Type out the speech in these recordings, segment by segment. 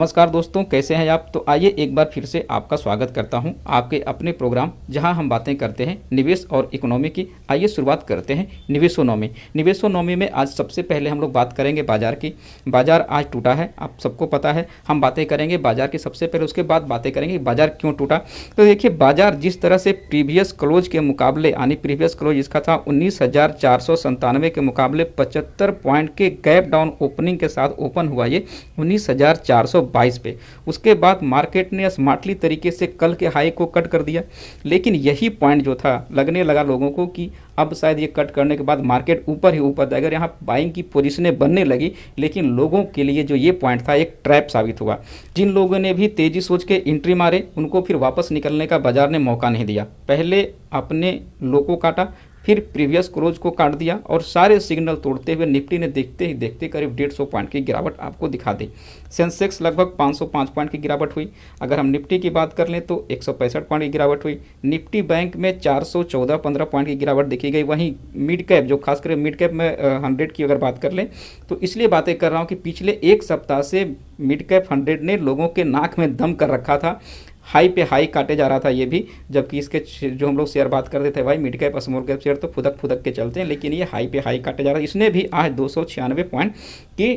नमस्कार दोस्तों, कैसे हैं आप। तो आइए एक बार फिर से आपका स्वागत करता हूं आपके अपने प्रोग्राम जहां हम बातें करते हैं निवेश और इकोनॉमी की। आइए शुरुआत करते हैं निवेशोनॉमी में आज सबसे पहले हम लोग बात करेंगे बाजार की। बाजार आज टूटा है, आप सबको पता है। हम बातें करेंगे बाजार की सबसे पहले, उसके बाद बातें करेंगे बाजार क्यों टूटा। तो देखिए, बाजार जिस तरह से प्रीवियस क्लोज के मुकाबले, यानी प्रीवियस क्लोज इसका था 19,497 के मुकाबले 75 पॉइंट के गैप डाउन ओपनिंग के साथ ओपन हुआ ये 19,422 पे। उसके बाद मार्केट ने स्मार्टली तरीके से कल के हाई को कट कर दिया, लेकिन यही पॉइंट जो था लगने लगा लोगों को कि अब शायद ये कट करने के बाद मार्केट ऊपर ही ऊपर जाएगा। यहाँ बाइंग की पोजीशनें बनने लगी, लेकिन लोगों के लिए जो ये पॉइंट था एक ट्रैप साबित हुआ। जिन लोगों ने भी तेजी सोच के एंट्री मारे, उनको फिर वापस निकलने का बाजार ने मौका नहीं दिया। पहले अपने लो को काटा, फिर प्रीवियस क्लोज को काट दिया और सारे सिग्नल तोड़ते हुए निफ्टी ने देखते ही देखते करीब 150 पॉइंट की गिरावट आपको दिखा दी। सेंसेक्स लगभग 505 पॉइंट की गिरावट हुई। अगर हम निफ्टी की बात कर लें तो 165 पॉइंट की गिरावट हुई। निफ्टी बैंक में 414-15 पॉइंट की गिरावट देखी गई। वहीं मिड कैप, जो खासकर मिड कैप में 100 की अगर बात कर लें तो इसलिए बातें कर रहा हूँ कि पिछले एक सप्ताह से मिड कैप 100 ने लोगों के नाक में दम कर रखा था। हाई पे हाई काटे जा रहा था ये भी, जबकि इसके जो हम लोग शेयर बात करते थे भाई मिड कैप और स्मॉल कैप शेयर तो फुदक फुदक के चलते हैं, लेकिन ये हाई पे हाई काटे जा रहा है। इसने भी आज 296 पॉइंट की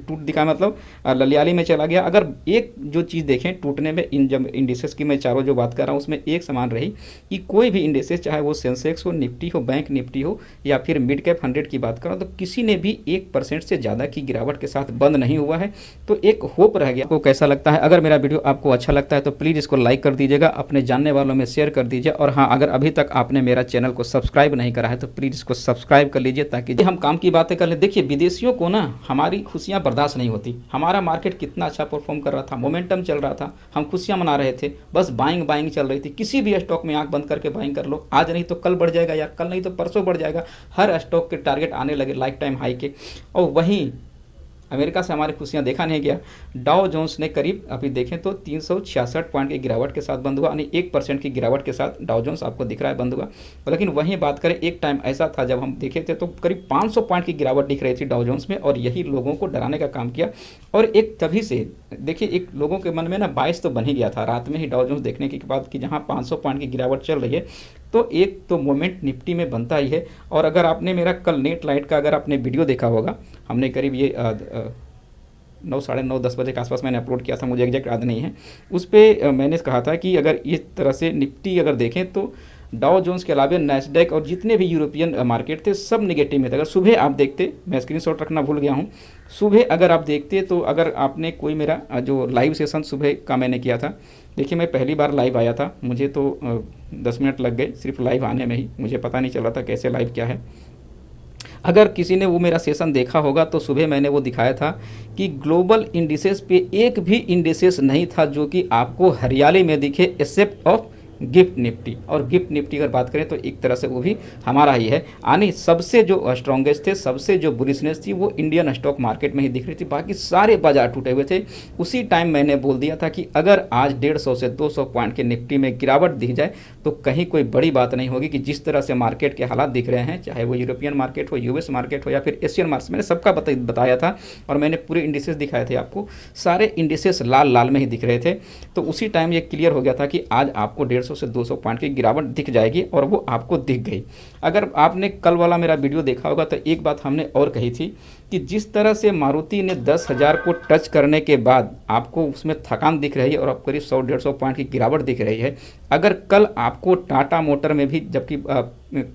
टूट दिखा, मतलब ललियाली में चला गया। अगर एक जो चीज़ देखें टूटने में, इन जब इंडिसेस की मैं चारों जो बात कर रहा हूँ उसमें एक समान रही कि कोई भी इंडिसेस, चाहे वो सेंसेक्स हो, निफ्टी हो, बैंक निफ्टी हो या फिर मिड कैप 100 की बात करो, तो किसी ने भी 1% से ज़्यादा की गिरावट के साथ बंद नहीं हुआ है। तो एक होप रह गया। आपको कैसा लगता है? अगर मेरा वीडियो आपको अच्छा लगता है तो प्लीज़ इसको लाइक कर दीजिएगा, अपने जानने वालों में शेयर कर दीजिए। और हाँ, अगर अभी तक आपने मेरा चैनल को सब्सक्राइब नहीं करा है तो प्लीज़ इसको सब्सक्राइब कर लीजिए, ताकि हम काम की बातें कर लें। देखिए, विदेशियों को ना हमारी खुशियाँ बर्दाश्त नहीं होती। हमारा मार्केट कितना अच्छा परफॉर्म कर रहा था, मोमेंटम चल रहा था, हम खुशियाँ मना रहे थे, बस बाइंग चल रही थी। किसी भी स्टॉक में आंख बंद करके बाइंग कर लो, आज नहीं तो कल बढ़ जाएगा यार, कल नहीं तो परसों बढ़ जाएगा। हर स्टॉक के टारगेट आने लगे लाइफ टाइम हाई के। और वहीं अमेरिका से हमारी खुशियां देखा नहीं गया। डाउ जोन्स ने करीब अभी देखें तो 366 पॉइंट की गिरावट के साथ बंद हुआ, यानी 1% की गिरावट के साथ डाउ जोन्स आपको दिख रहा है बंद हुआ। लेकिन वहीं बात करें, एक टाइम ऐसा था जब हम देखे थे तो करीब 500 पॉइंट की गिरावट दिख रही थी डाउ जोन्स में, और यही लोगों को डराने का काम किया। और एक तभी से देखिए, एक लोगों के मन में ना 22 तो बन ही गया था रात में ही डाउ जोन्स देखने के बाद कि जहाँ 500 पॉइंट की गिरावट चल रही है तो एक तो मोमेंट निफ्टी में बनता ही है। और अगर आपने मेरा कल नेट लाइट का अगर आपने वीडियो देखा होगा, हमने करीब ये 9, साढ़े 9, 10 बजे के आसपास मैंने अपलोड किया था, मुझे एग्जैक्ट याद नहीं है। उस पर मैंने कहा था कि अगर इस तरह से निफ्टी अगर देखें तो डाउ जोन्स के अलावा नैस्डैक और जितने भी यूरोपियन मार्केट थे सब नेगेटिव में थे। अगर सुबह आप देखते, मैं स्क्रीनशॉट रखना भूल गया हूँ, सुबह अगर आप देखते तो अगर आपने कोई मेरा जो लाइव सेशन सुबह का मैंने किया था, देखिए मैं पहली बार लाइव आया था, मुझे तो 10 मिनट लग गए सिर्फ लाइव आने में ही, मुझे पता नहीं चला था कैसे लाइव क्या है। अगर किसी ने वो मेरा सेशन देखा होगा तो सुबह मैंने वो दिखाया था कि ग्लोबल इंडिसेस पे एक भी इंडिसेस नहीं था जो कि आपको हरियाली में दिखे, एक्सेप्ट ऑफ गिफ्ट निफ्टी। और गिफ्ट निफ्टी अगर बात करें तो एक तरह से वो भी हमारा ही है, यानी सबसे जो स्ट्रॉन्गेस्ट थे, सबसे जो बुलिशनेस थी वो इंडियन स्टॉक मार्केट में ही दिख रही थी, बाकी सारे बाजार टूटे हुए थे। उसी टाइम मैंने बोल दिया था कि अगर आज 150 से 200 पॉइंट के निफ्टी में गिरावट दिख जाए तो कहीं कोई बड़ी बात नहीं होगी, कि जिस तरह से मार्केट के हालात दिख रहे हैं, चाहे वो यूरोपियन मार्केट हो, यूएस मार्केट हो या फिर एशियन मार्केट, मैंने सबका बताया था और मैंने पूरे इंडिसेस दिखाए थे आपको, सारे इंडिसेस लाल लाल में ही दिख रहे थे। तो उसी टाइम ये क्लियर हो गया था कि आज आपको 150 से 200 पॉइंट की गिरावट दिख जाएगी, और वो आपको दिख गई। अगर आपने कल वाला मेरा वीडियो देखा होगा तो एक बात हमने और कही थी कि जिस तरह से मारुति ने 10,000 को टच करने के बाद आपको उसमें थकान दिख रही है और अब करीब 100-150 पॉइंट की गिरावट दिख रही है, अगर कल आपको टाटा मोटर में भी, जबकि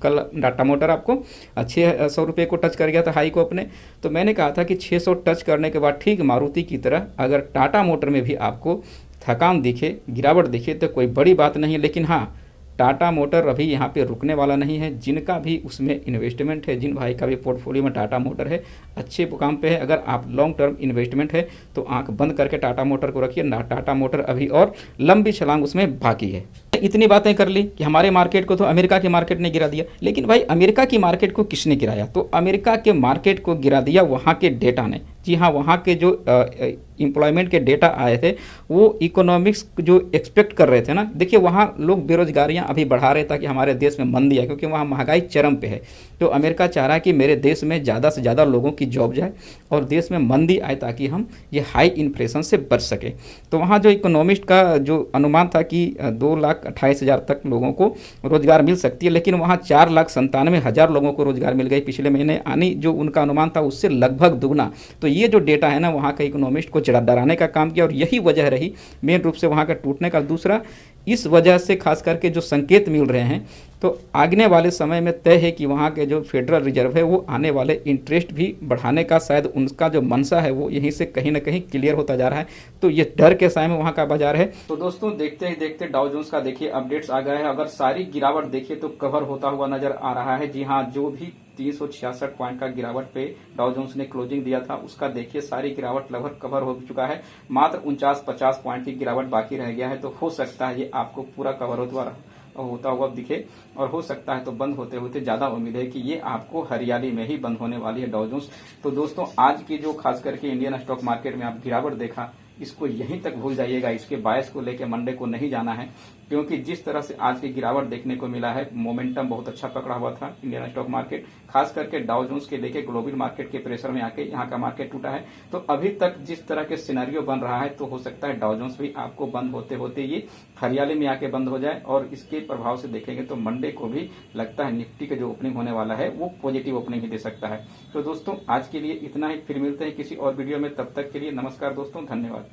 कल टाटा मोटर आपको 600 रुपये को टच कर गया था हाई को अपने, तो मैंने कहा था कि 600 टच करने के बाद ठीक मारुति की तरह अगर टाटा मोटर में भी आपको थकान दिखे, गिरावट दिखे तो कोई बड़ी बात नहीं है। लेकिन हाँ, टाटा मोटर अभी यहाँ पे रुकने वाला नहीं है। जिनका भी उसमें इन्वेस्टमेंट है, जिन भाई का भी पोर्टफोलियो में टाटा मोटर है, अच्छे मुकाम पे है, अगर आप लॉन्ग टर्म इन्वेस्टमेंट है तो आंख बंद करके टाटा मोटर को रखिए ना। टाटा मोटर अभी और लंबी छलांग उसमें बाकी है। इतनी बातें कर ली कि हमारे मार्केट को तो अमेरिका की मार्केट ने गिरा दिया, लेकिन भाई अमेरिका की मार्केट को किसने गिराया? तो अमेरिका के मार्केट को गिरा दिया वहाँ के डेटा ने। जी हाँ, वहाँ के जो एम्प्लॉयमेंट के डेटा आए थे वो इकोनॉमिक्स जो एक्सपेक्ट कर रहे थे ना, देखिए वहाँ लोग बेरोजगारियाँ अभी बढ़ा रहे ताकि हमारे देश में मंदी आए, क्योंकि वहाँ महंगाई चरम पे है। तो अमेरिका चाह रहा है कि मेरे देश में ज़्यादा से ज़्यादा लोगों की जॉब जाए और देश में मंदी आए ताकि हम ये हाई इन्फ्लेशन से बच सके। तो वहाँ जो इकोनॉमिस्ट का जो अनुमान था कि 2,28,000 तक लोगों को रोजगार मिल सकती है, लेकिन वहाँ 4,97,000 लोगों को रोजगार मिल गई पिछले महीने, यानी जो उनका अनुमान था उससे लगभग दुगना। तो ये जो डेटा है ना, वहाँ का इकोनॉमिस्ट को डराने का काम किया और यही वजह रही मेन रूप से वहाँ का टूटने का। दूसरा, इस वजह से खास करके जो संकेत मिल रहे हैं, तो आगने वाले समय में तय है कि वहाँ के जो फेडरल रिजर्व है वो आने वाले इंटरेस्ट भी बढ़ाने का शायद उनका जो मंशा है वो यहीं से कहीं ना कहीं क्लियर होता जा रहा है। तो ये डर के साए में वहाँ का बाजार है। तो दोस्तों देखते ही देखते डाउ जोन्स का देखिए अपडेट्स आ गए हैं। अगर सारी गिरावट देखिए तो कवर होता हुआ नजर आ रहा है। जी हाँ, जो भी 366 पॉइंट का गिरावट पे डाउ जोन्स ने क्लोजिंग दिया था उसका देखिए सारी गिरावट लगभग कवर हो चुका है। मात्र 49-50 पॉइंट की गिरावट बाकी रह गया है। तो हो सकता है ये आपको पूरा कवर होता हुआ दिखे और हो सकता है तो बंद होते होते ज्यादा उम्मीद है कि ये आपको हरियाली में ही बंद होने वाली है डाउ जोन्स। तो दोस्तों आज की जो खास करके इंडियन स्टॉक मार्केट में आप गिरावट देखा, इसको यहीं तक भूल जाइएगा। इसके बायस को लेकर मंडे को नहीं जाना है, क्योंकि जिस तरह से आज की गिरावट देखने को मिला है, मोमेंटम बहुत अच्छा पकड़ा हुआ था इंडियन स्टॉक मार्केट, खास करके डाउ जोन्स के लेके ग्लोबल मार्केट के प्रेशर में आके यहाँ का मार्केट टूटा है। तो अभी तक जिस तरह के सिनेरियो बन रहा है तो हो सकता है डाउ जोन्स भी आपको बंद होते होते ये हरियाली में आके बंद हो जाए। और इसके प्रभाव से देखेंगे तो मंडे को भी लगता है निफ्टी का जो ओपनिंग होने वाला है वो पॉजिटिव ओपनिंग ही दे सकता है। तो दोस्तों आज के लिए इतना ही, फिर मिलते हैं किसी और वीडियो में। तब तक के लिए नमस्कार दोस्तों, धन्यवाद।